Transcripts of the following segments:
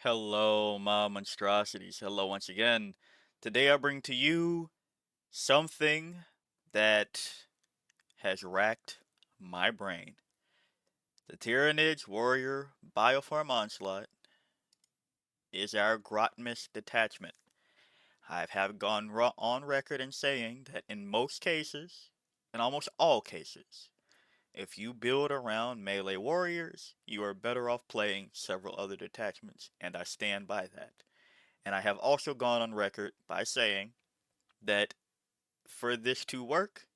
Hello, my monstrosities. Hello once again. Today I bring to you something that has racked my brain. The Tyranids Warrior Bioform Onslaught is our Grotmus detachment. Have gone on record in saying that in most cases, in almost all cases, if you build around melee warriors, you are better off playing several other detachments, and I stand by that. And I have also gone on record by saying that for this to work,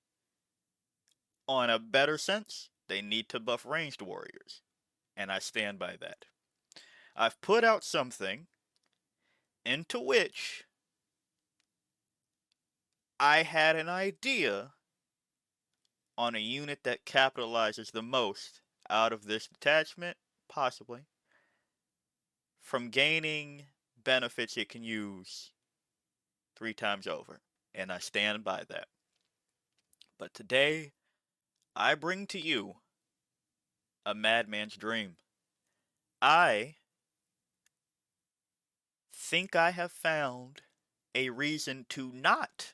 on a better sense, they need to buff ranged warriors. And I stand by that. I've put out something into which I had an idea on a unit that capitalizes the most out of this detachment, possibly, from gaining benefits it can use 3 times over. And I stand by that. But today, I bring to you a madman's dream. I think I have found a reason to not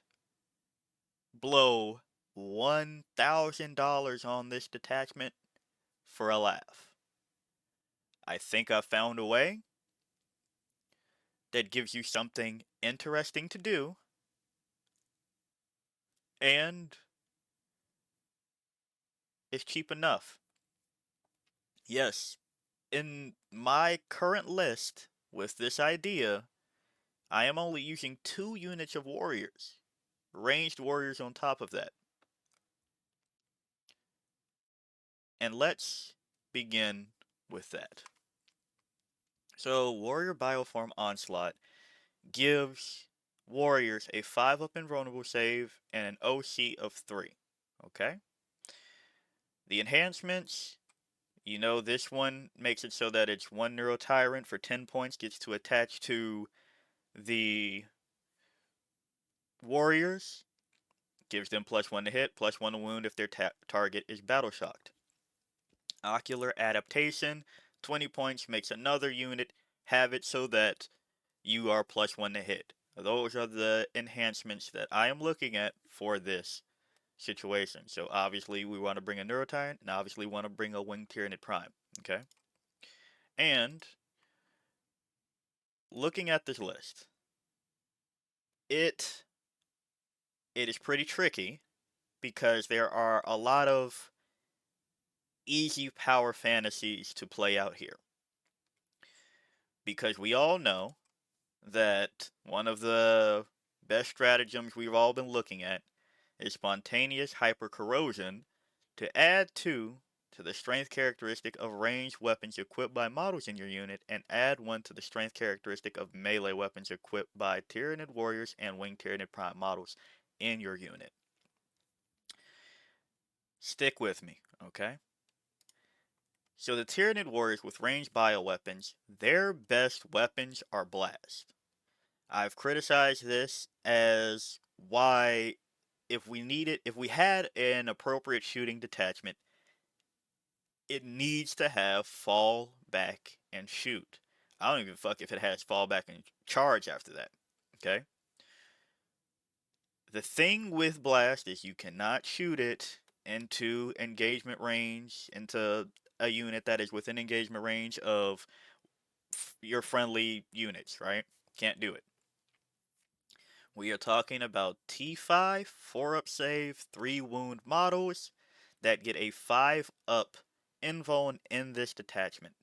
blow $1,000 on this detachment for a laugh. I think I've found a way that gives you something interesting to do, and is cheap enough. Yes, in my current list with this idea, I am only using 2 units of warriors, ranged warriors on top of that. And let's begin with that. So, Warrior Bioform Onslaught gives warriors a 5-up invulnerable save and an OC of 3. Okay? The enhancements, this one makes it so that it's 1 Neuro Tyrant for 10 points gets to attach to the warriors, gives them +1 to hit, +1 to wound if their target is battle shocked. Ocular Adaptation, 20 points, makes another unit have it so that you are +1 to hit. Those are the enhancements that I am looking at for this situation. So obviously we want to bring a Neurotyrant, and obviously we want to bring a Winged Tyranid Prime. Okay? And looking at this list, it is pretty tricky because there are a lot of easy power fantasies to play out here. Because we all know that one of the best stratagems we've all been looking at is spontaneous hypercorrosion to add 2 to the strength characteristic of ranged weapons equipped by models in your unit, and add 1 to the strength characteristic of melee weapons equipped by Tyranid warriors and Winged Tyranid Prime models in your unit. Stick with me, okay? So the Tyranid warriors with ranged bioweapons, their best weapons are blast. I've criticized this as why if we had an appropriate shooting detachment, it needs to have fall back and shoot. I don't even fuck if it has fall back and charge after that. Okay? The thing with blast is you cannot shoot it into engagement range, into a unit that is within engagement range of your friendly units, right? Can't do it. We are talking about T5, 4-up save, 3 wound models that get a 5-up invuln in this detachment.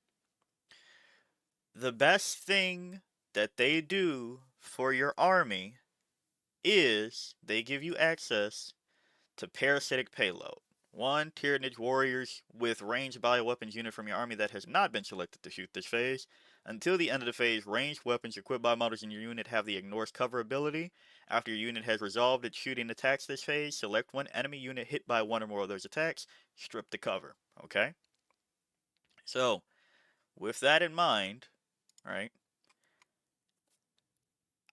The best thing that they do for your army is they give you access to parasitic payload. 1 Tyranid warriors with ranged bioweapons unit from your army that has not been selected to shoot this phase. Until the end of the phase, ranged weapons equipped by models in your unit have the ignores cover ability. After your unit has resolved its shooting attacks this phase, select 1 enemy unit hit by 1 or more of those attacks, strip the cover. Okay? So, with that in mind, right,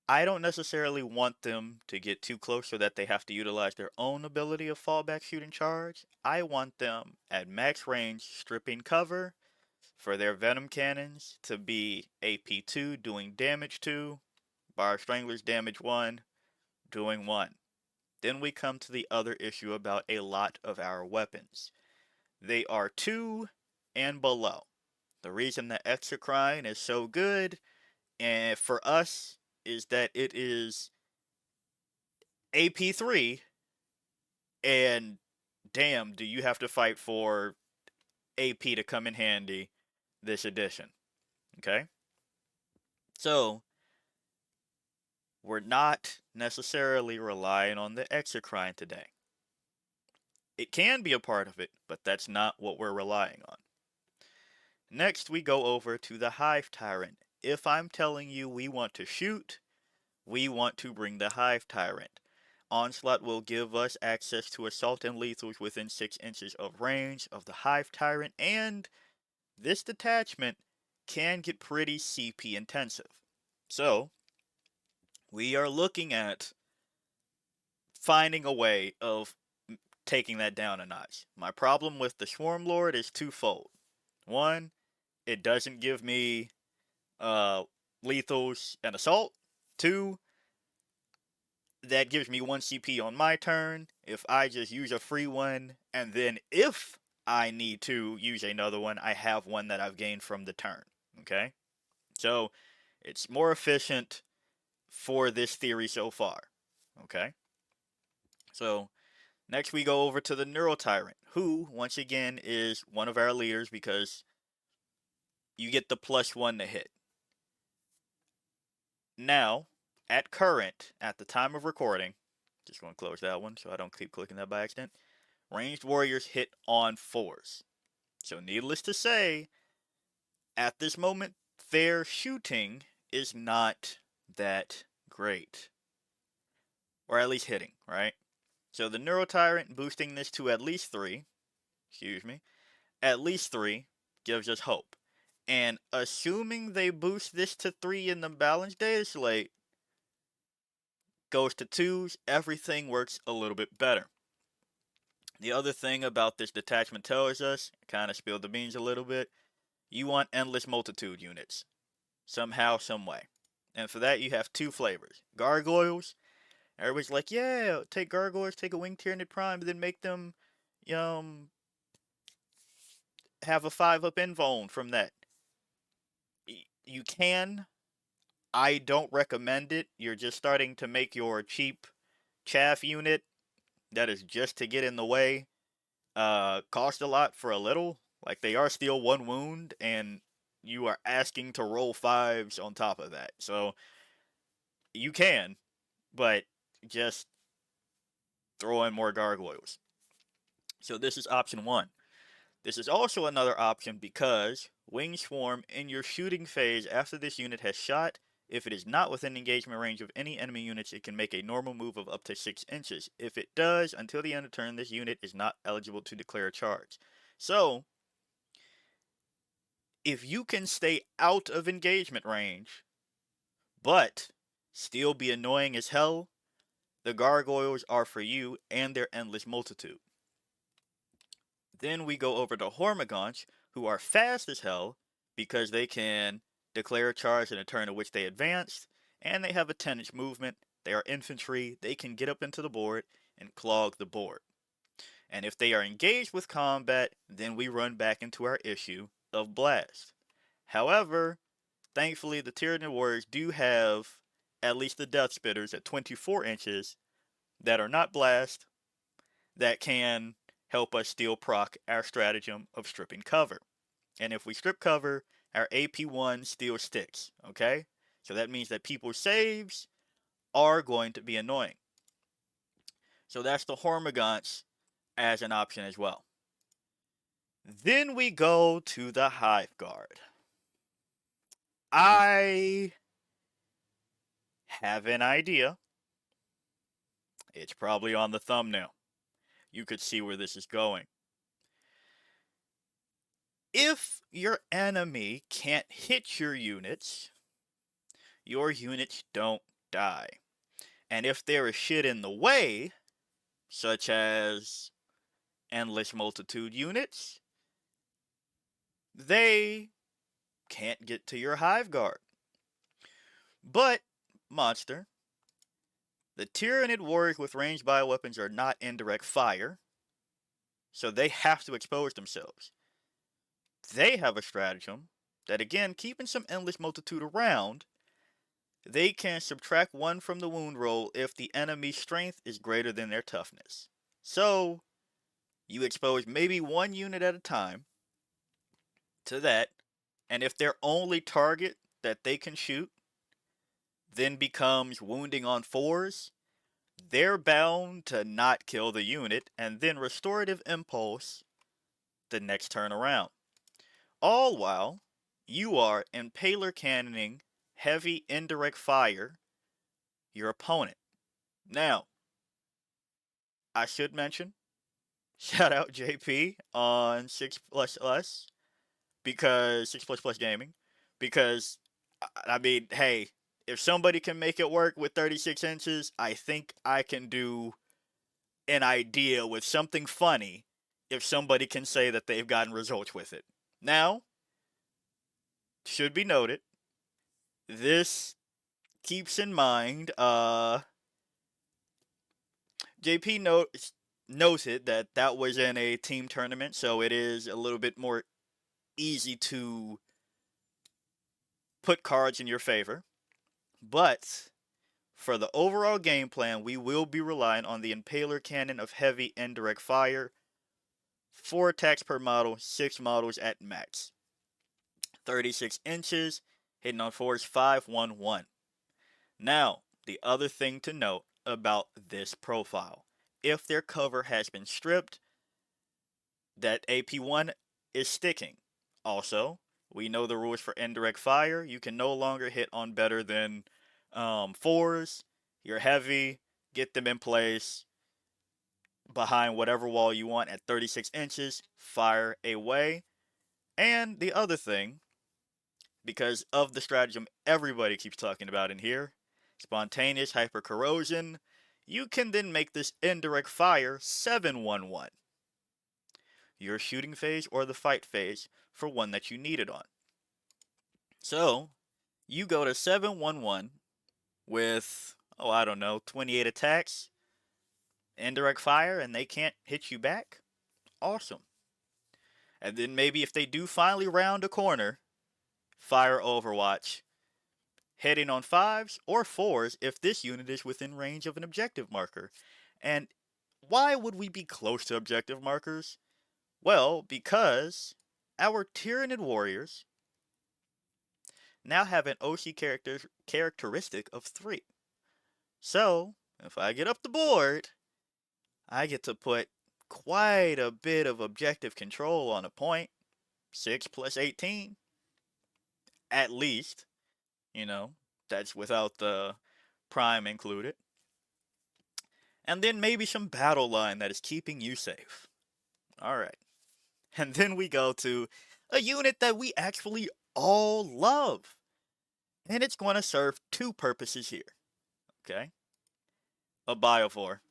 I don't necessarily want them to get too close so that they have to utilize their own ability of fallback shooting charge. I want them at max range stripping cover for their Venom cannons to be AP2 doing damage 2, Bar Stranglers damage 1, doing 1. Then we come to the other issue about a lot of our weapons. They are 2 and below. The reason the Exocrine is so good and for us is that it is AP3, and damn, do you have to fight for AP to come in handy this edition. Okay? So, we're not necessarily relying on the Exocrine today. It can be a part of it, but that's not what we're relying on. Next, we go over to the Hive Tyrant. If I'm telling you we want to shoot, we want to bring the Hive Tyrant. Onslaught will give us access to assault and lethals within 6 inches of range of the Hive Tyrant, and this detachment can get pretty CP intensive. So, we are looking at finding a way of taking that down a notch. My problem with the Swarm Lord is twofold. One, it doesn't give me lethals and assault. Two, that gives me 1 CP on my turn if I just use a free one, and then if I need to use another one, I have one that I've gained from the turn. Okay? So, it's more efficient for this theory so far. Okay? So, next we go over to the Neural Tyrant, who, once again, is one of our leaders because you get the +1 to hit. Now, at current, at the time of recording, just going to close that one so I don't keep clicking that by accident, ranged warriors hit on 4s. So needless to say, at this moment, their shooting is not that great. Or at least hitting, right? So the Neuro Tyrant boosting this to at least 3, at least 3 gives us hope. And assuming they boost this to 3 in the balanced data slate, goes to 2s, everything works a little bit better. The other thing about this detachment tells us, kind of spilled the beans a little bit, you want endless multitude units. Somehow, some way. And for that, you have 2 flavors. Gargoyles. Everybody's like, yeah, take gargoyles, take a winged Tyranid Prime, and then make them, have a 5-up invuln from that. You can. I don't recommend it. You're just starting to make your cheap chaff unit that is just to get in the way cost a lot for a little. Like, they are still 1 wound, and you are asking to roll 5s on top of that. So, you can, but just throw in more gargoyles. So this is option 1. This is also another option because Wing Swarm in your shooting phase after this unit has shot, if it is not within engagement range of any enemy units, it can make a normal move of up to 6 inches. If it does, until the end of turn, this unit is not eligible to declare a charge. So, if you can stay out of engagement range, but still be annoying as hell, the gargoyles are for you and their endless multitude. Then we go over to Hormagaunts, who are fast as hell because they can declare a charge in a turn in which they advanced, and they have a 10-inch movement. They are infantry, they can get up into the board and clog the board. And if they are engaged with combat, then we run back into our issue of blast. However, thankfully the Tyranid warriors do have at least the Death Spitters at 24 inches that are not blast, that can help us still proc our stratagem of stripping cover. And if we strip cover, our AP1 still sticks, okay? So that means that people's saves are going to be annoying. So that's the Hormagaunts as an option as well. Then we go to the Hive Guard. I have an idea. It's probably on the thumbnail. You could see where this is going. If your enemy can't hit your units don't die. And if there is shit in the way, such as endless multitude units, they can't get to your Hive guard. But, monster, the Tyranid warriors with ranged bioweapons are not indirect fire, so they have to expose themselves. They have a stratagem that, again, keeping some endless multitude around, they can subtract 1 from the wound roll if the enemy's strength is greater than their toughness. So, you expose maybe 1 unit at a time to that, and if their only target that they can shoot then becomes wounding on 4s, they're bound to not kill the unit and then restorative impulse the next turn around. All while you are impaler cannoning heavy indirect fire your opponent. Now, I should mention, shout out JP on 6 plus us, because 6 plus plus gaming, because I mean, hey, if somebody can make it work with 36 inches, I think I can do an idea with something funny if somebody can say that they've gotten results with it. Now, should be noted, this keeps in mind, JP noted that that was in a team tournament, so it is a little bit more easy to put cards in your favor. But for the overall game plan, we will be relying on the Impaler Cannon of heavy indirect fire. 4 attacks per model, 6 models at max. 36 inches, hitting on 4s 511. Now, the other thing to note about this profile, if their cover has been stripped, that AP1 is sticking. Also, we know the rules for indirect fire. You can no longer hit on better than 4s. You're heavy, get them in place behind whatever wall you want at 36 inches, fire away. And the other thing, because of the stratagem everybody keeps talking about in here, spontaneous hypercorrosion, you can then make this indirect fire 711. Your shooting phase or the fight phase for one that you need it on. So, you go to 711 with, oh, I don't know, 28 attacks, indirect fire, and they can't hit you back. Awesome. And then maybe if they do finally round a corner, fire Overwatch, hitting on 5s or 4s if this unit is within range of an objective marker. And why would we be close to objective markers? Well, because our Tyranid warriors now have an OC characteristic of 3. So, if I get up the board, I get to put quite a bit of objective control on a point. 6 plus 18. At least. You know, that's without the prime included. And then maybe some battle line that is keeping you safe. Alright. And then we go to a unit that we actually all love. And it's going to serve 2 purposes here. Okay? A Biovore.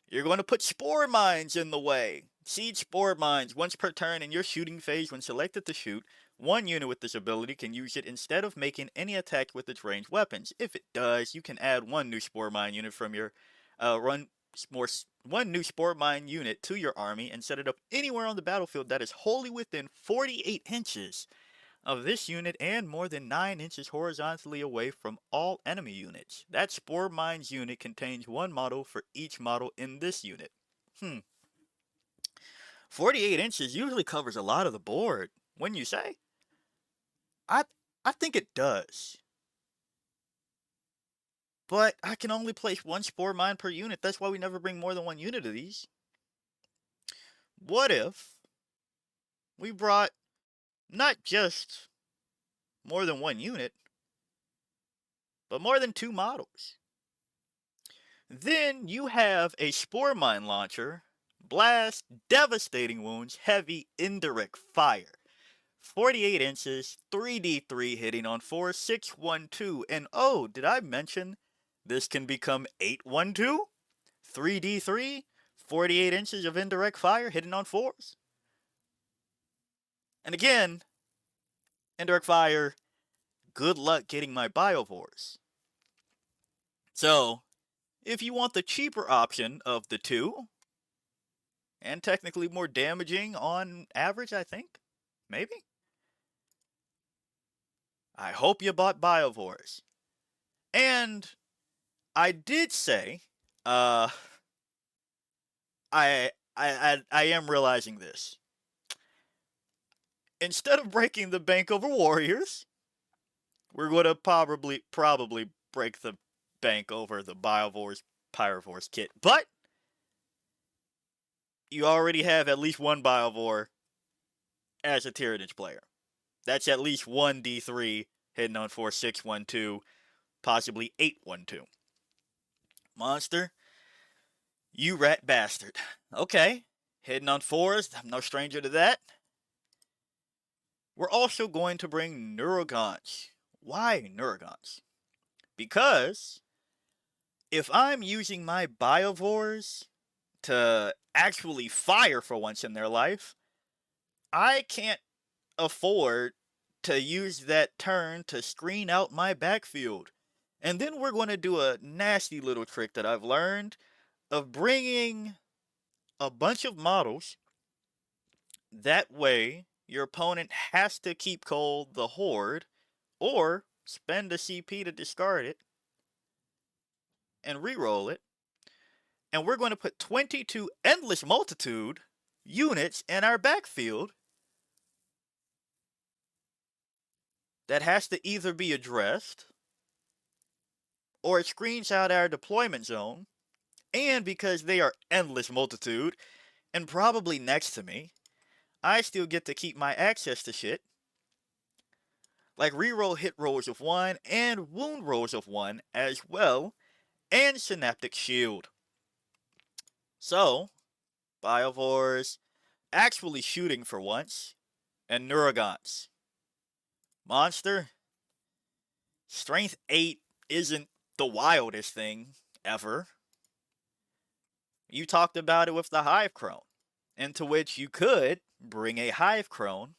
You're going to put Spore Mines in the way. Siege Spore Mines once per turn in your shooting phase when selected to shoot. 1 unit with this ability can use it instead of making any attack with its ranged weapons. If it does, you can add 1 new Spore Mine unit from your one new Spore Mine unit to your army and set it up anywhere on the battlefield that is wholly within 48 inches of this unit and more than 9 inches horizontally away from all enemy units. That Spore Mines unit contains 1 model for each model in this unit. 48 inches usually covers a lot of the board, wouldn't you say? I think it does. But I can only place 1 Spore Mine per unit. That's why we never bring more than 1 unit of these. What if we brought not just more than 1 unit, but more than 2 models? Then you have a Spore Mine launcher, blast, devastating wounds, heavy, indirect fire. 48 inches, 3d3 hitting on 4, 612. And oh, did I mention this can become 812? 3d3, 48 inches of indirect fire hitting on 4s. And again, Indirect fire, good luck getting my Biovores. So, if you want the cheaper option of the two, and technically more damaging on average, I think, maybe? I hope you bought Biovores. And I did say, uh, I am realizing this. Instead of breaking the bank over warriors, we're going to probably break the bank over the Biovores Pyrovores kit. But you already have at least one Biovore as a Tyranids player. That's at least one D3 hitting on 4612, possibly 812. Monster, you rat bastard. Okay, hitting on 4s, I'm no stranger to that. We're also going to bring Neurogons. Why Neurogons? Because if I'm using my Biovores to actually fire for once in their life, I can't afford to use that turn to screen out my backfield. And then we're going to do a nasty little trick that I've learned of bringing a bunch of models. That way, your opponent has to keep cold the Horde, or spend a CP to discard it, and reroll it. And we're going to put 22 Endless Multitude units in our backfield that has to either be addressed, or it screens out our deployment zone, and because they are Endless Multitude, and probably next to me, I still get to keep my access to shit, like reroll hit rolls of 1 and wound rolls of 1 as well, and Synaptic Shield. So, Biovores actually shooting for once, and Neurogons. Monster, Strength 8 isn't the wildest thing ever. You talked about it with the Hive Crone, into which you could bring a Hive Crone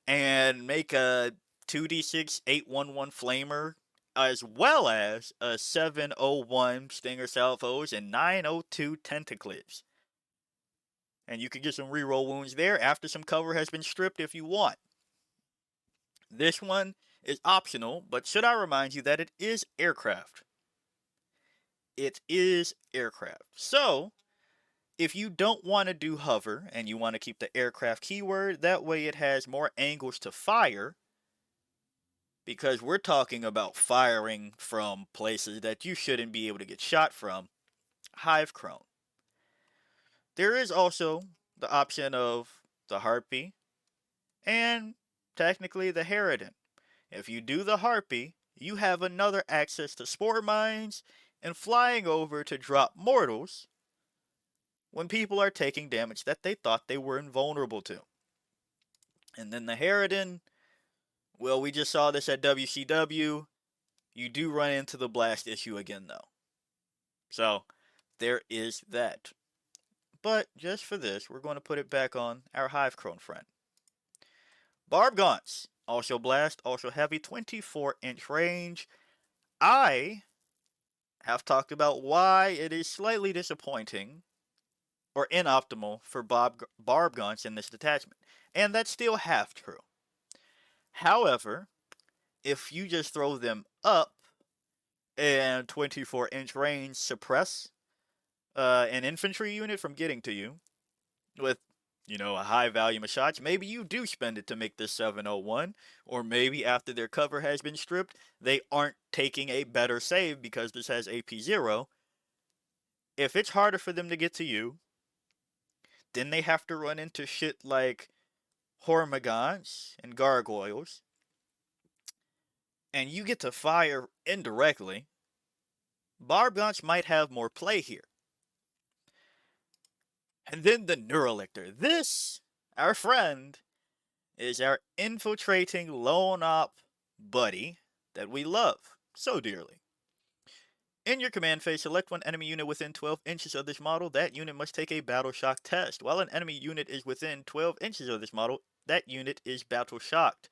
and make a 2d6 811 Flamer, as well as a 701 Stinger Salvos and 902 Tentaclips. And you can get some reroll wounds there after some cover has been stripped if you want. This one is optional, but should I remind you that it is aircraft? It is aircraft. So, if you don't want to do hover and you want to keep the aircraft keyword, that way it has more angles to fire, because we're talking about firing from places that you shouldn't be able to get shot from. Hive Crone. There is also the option of the Harpy and technically the Harridan. If you do the Harpy, you have another access to Spore Mines and flying over to drop mortals when people are taking damage that they thought they were invulnerable to. And then the Harridan, well, we just saw this at WCW. You do run into the blast issue again, though. So, there is that. But, just for this, we're going to put it back on our Hive Crone friend. Barb Gaunts. Also blast, also heavy, 24-inch range. I have talked about why it is slightly disappointing or inoptimal for Barb Gaunts in this detachment. And that's still half true. However, if you just throw them up and 24-inch range suppress an infantry unit from getting to you with, a high volume of shots, maybe you do spend it to make this 701, or maybe after their cover has been stripped, they aren't taking a better save because this has AP 0. If it's harder for them to get to you, then they have to run into shit like Hormigons and Gargoyles, and you get to fire indirectly. Barb Gaunts might have more play here. And then the Neurolictor. This, our friend, is our infiltrating lone op buddy that we love so dearly. In your command phase, select one enemy unit within 12 inches of this model. That unit must take a Battle Shock test. While an enemy unit is within 12 inches of this model, that unit is Battle Shocked.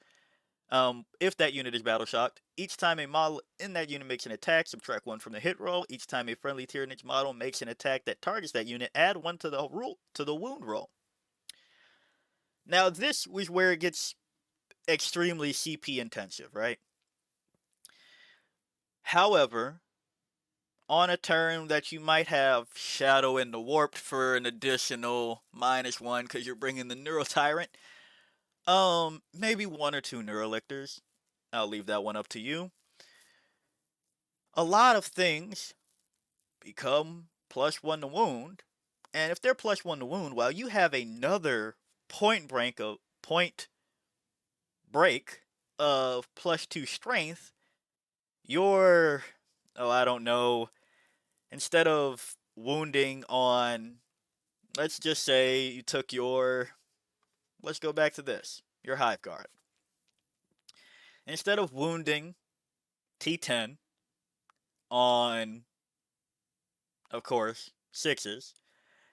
If that unit is battle shocked, each time a model in that unit makes an attack, subtract 1 from the hit roll. Each time a friendly Tyranid model makes an attack that targets that unit, add 1 to the wound roll. Now this was where it gets extremely CP intensive, right? However, on a turn that you might have Shadow in the Warped for an additional -1 because you're bringing the Neuro Tyrant, maybe 1 or 2 Neurolictors. I'll leave that one up to you. A lot of things become +1 to wound, and if they're +1 to wound, while you have another point break of +2 strength, you're, oh, I don't know, instead of wounding on, let's just say you took let's go back to this, your Hive Guard. Instead of wounding T10 on, of course, 6s,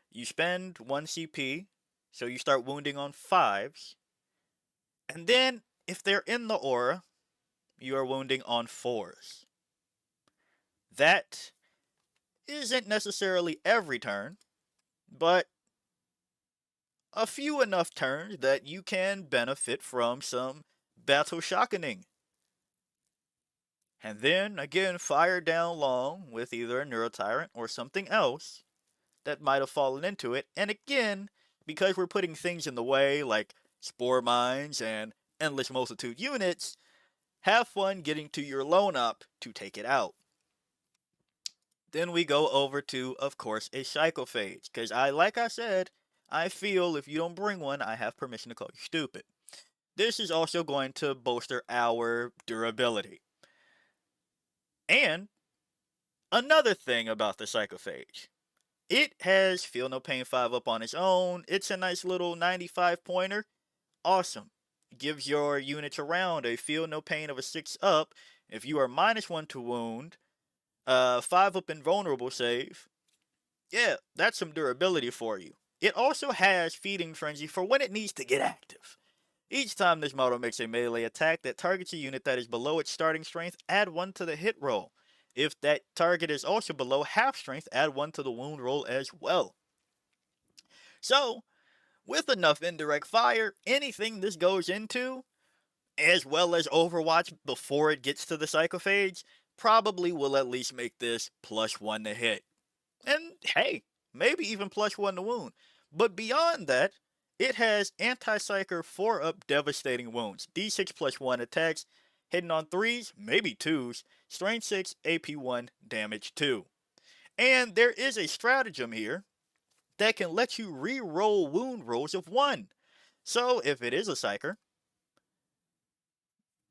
you spend 1 CP, so you start wounding on 5s, and then if they're in the aura, you are wounding on 4s. That isn't necessarily every turn, but a few enough turns that you can benefit from some battle shockening. And then, again, fire down long with either a Neurotyrant or something else that might have fallen into it. And again, because we're putting things in the way like Spore Mines and Endless Multitude units, have fun getting to your lone up to take it out. Then we go over to, of course, a Psychophage. Because like I said, I feel if you don't bring one, I have permission to call you stupid. This is also going to bolster our durability. And another thing about the Psychophage, it has Feel No Pain 5 up on its own. It's a nice little 95 pointer. Awesome. Gives your units around a Feel No Pain of a 6 up. If you are -1 to wound, 5 up invulnerable save. Yeah, that's some durability for you. It also has Feeding Frenzy for when it needs to get active. Each time this model makes a melee attack that targets a unit that is below its starting strength, add 1 to the hit roll. If that target is also below half strength, add 1 to the wound roll as well. So, with enough indirect fire, anything this goes into, as well as Overwatch before it gets to the Psychophage, probably will at least make this +1 to hit. And hey, maybe even +1 to wound. But beyond that, it has Anti-Psyker 4-up Devastating Wounds. D6 +1 attacks, hitting on 3s, maybe 2s, Strength 6, AP 1, Damage 2. And there is a stratagem here that can let you re-roll wound rolls of 1. So if it is a Psyker,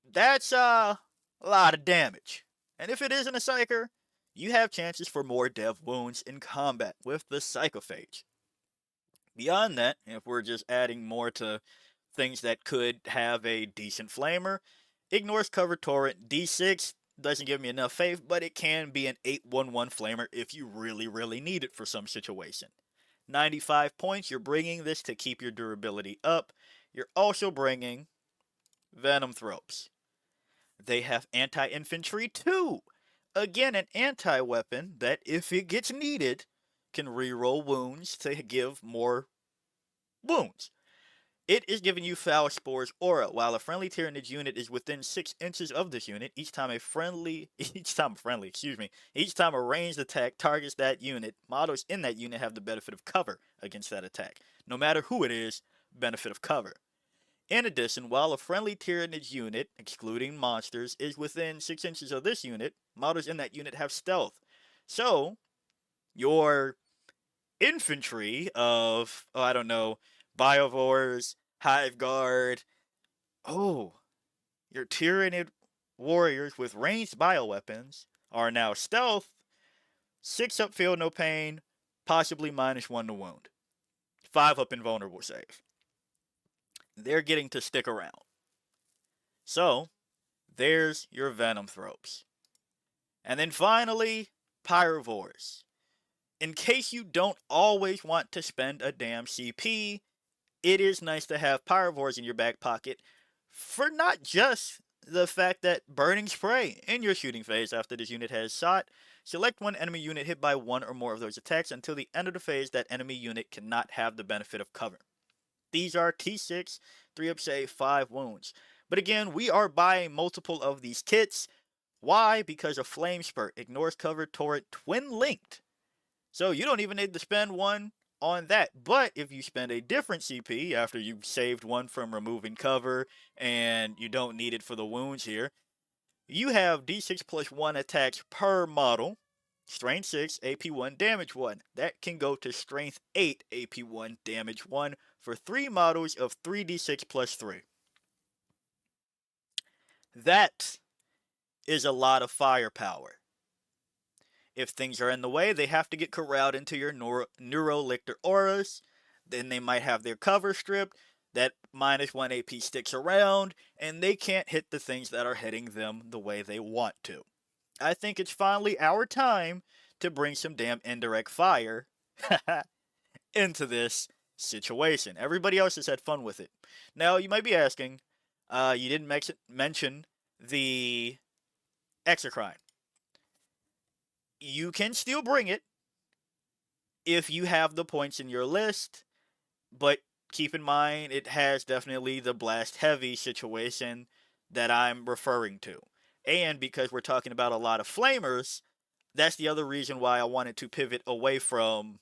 that's a lot of damage. And if it isn't a Psyker, you have chances for more dev wounds in combat with the Psychophage. Beyond that, if we're just adding more to things that could have a decent flamer, ignores cover torrent. D6 doesn't give me enough faith, but it can be an 8-1-1 flamer if you really need it for some situation. 95 points, you're bringing this to keep your durability up. You're also bringing Venomthropes. They have anti-infantry too. Again, an anti-weapon that, if it gets needed, can reroll wounds to give more wounds. It is giving you Foul Spore's aura. While a friendly Tyranid unit is within 6 inches of this unit, each time a ranged attack targets that unit, models in that unit have the benefit of cover against that attack. No matter who it is, benefit of cover. In addition, while a friendly Tyranid unit, excluding monsters, is within 6 inches of this unit, models in that unit have stealth. So, your infantry of, oh, I don't know, Biovores, Hive Guard, oh, your Tyranid warriors with ranged bioweapons are now stealth, 6 up Feel No Pain, possibly -1 to wound, 5 up invulnerable save. They're getting to stick around. So, there's your Venomthropes. And then finally, Biovores. In case you don't always want to spend a damn CP, it is nice to have Biovores in your back pocket for not just the fact that burning spray in your shooting phase after this unit has shot. Select one enemy unit hit by one or more of those attacks until the end of the phase. That enemy unit cannot have the benefit of cover. These are T6, 3 up save, 5 wounds. But again, we are buying multiple of these kits. Why? Because of Flame Spurt, ignores cover, turret, twin linked. So you don't even need to spend one on that. But if you spend a different CP after you've saved one from removing cover and you don't need it for the wounds here, you have D6 plus 1 attacks per model. Strength 6, AP 1, damage 1. That can go to Strength 8, AP 1, damage 1 for 3 models of 3d6 plus 3. That is a lot of firepower. If things are in the way, they have to get corralled into your Neurolictor auras. Then they might have their cover stripped. That -1 AP sticks around, and they can't hit the things that are hitting them the way they want to. I think it's finally our time to bring some damn indirect fire into this situation. Everybody else has had fun with it. Now, you might be asking, you didn't mention the Exocrine. You can still bring it if you have the points in your list, but keep in mind it has definitely the blast heavy situation that I'm referring to. And because we're talking about a lot of flamers, that's the other reason why I wanted to pivot away from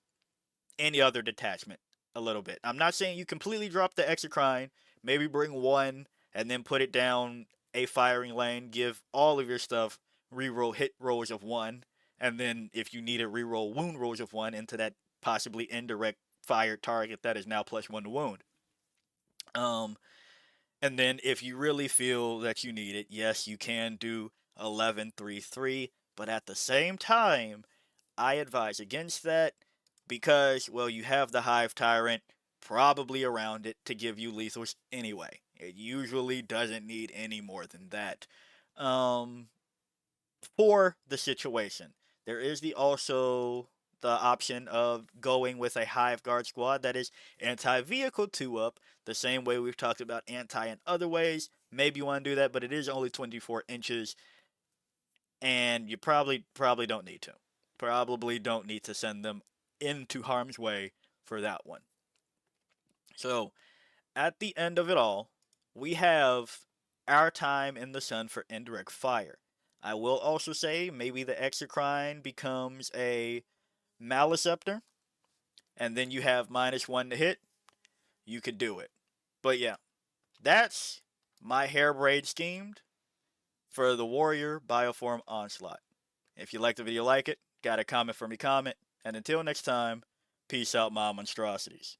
any other detachment a little bit. I'm not saying you completely drop the Exocrine, maybe bring one and then put it down a firing lane, give all of your stuff reroll hit rolls of 1, and then if you need a reroll wound rolls of 1 into that possibly indirect fired target that is now +1 to wound. And then if you really feel that you need it, yes, you can do 11-3-3, but at the same time, I advise against that because, well, you have the Hive Tyrant probably around it to give you lethals anyway. It usually doesn't need any more than that. For the situation, there is also the option of going with a Hive Guard squad that is anti-vehicle 2-up, the same way we've talked about anti in other ways. Maybe you want to do that, but it is only 24 inches, and you probably don't need to. Probably don't need to send them into harm's way for that one. So, at the end of it all, we have our time in the sun for indirect fire. I will also say maybe the Exocrine becomes a Maliceptor, and then you have -1 to hit. You could do it. But yeah, that's my hairbrain schemed for the Warrior Bioform Onslaught. If you like the video, like it. Got a comment for me, comment. And until next time, peace out, my monstrosities.